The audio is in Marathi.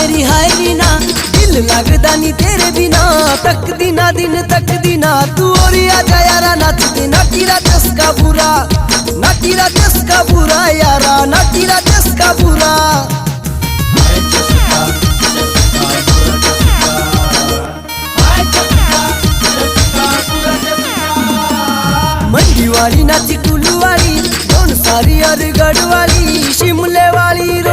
मेरी हाय रीना, दिल लगदा नी तेरे बिना। तक दीना दिन तक दीना, तू और आजा यारा नाच दे। ना तेरा चस्का बुरा, ना तेरा चस्का बुरा यारा, ना तेरा चस्का बुरा। मंडी वाली नाची कुल्लू वाली, दोन सारी और गढ़ वाली, शिमले वाली।